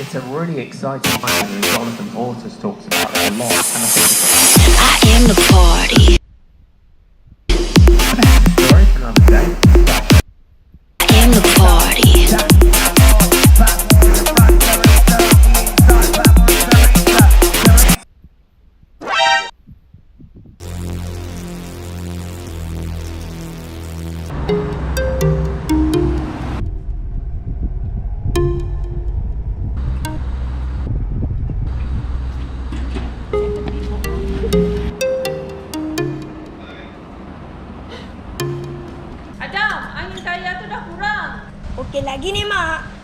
It's a really exciting time, and Jonathan Portes talks about it a lot. And I think I am the party. it's a story for another day. I am the party. Adam, angin saya tu dah kurang. Okey lagi ni, Mak.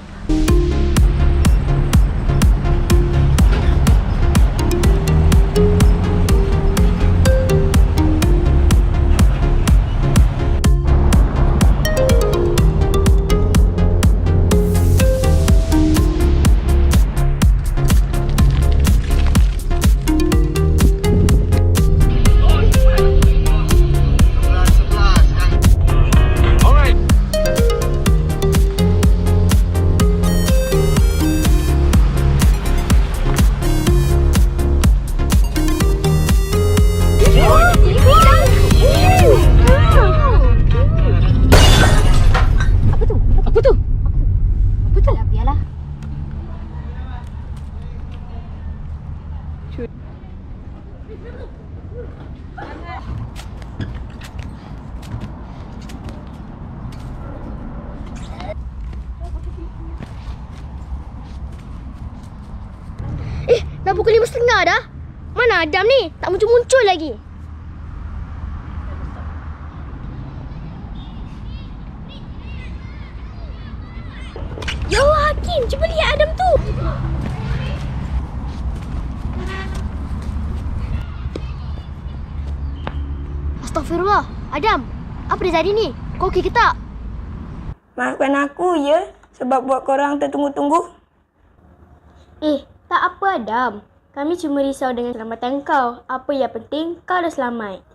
Dah pukul 5.30 dah. Mana Adam ni? Tak muncul-muncul lagi. Ya Allah Hakim, cuba lihat Adam tu. Astaghfirullah. Adam, apa dah jadi ni? Kau okey ke tak? Maafkan aku ya sebab buat korang tertunggu-tunggu. Tak apa Adam. Kami cuma risau dengan keselamatan kau. Apa yang penting kau dah selamat.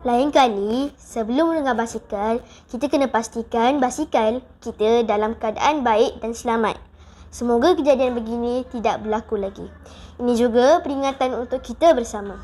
Lain kali, sebelum menunggang basikal, kita kena pastikan basikal kita dalam keadaan baik dan selamat. Semoga kejadian begini tidak berlaku lagi. Ini juga peringatan untuk kita bersama.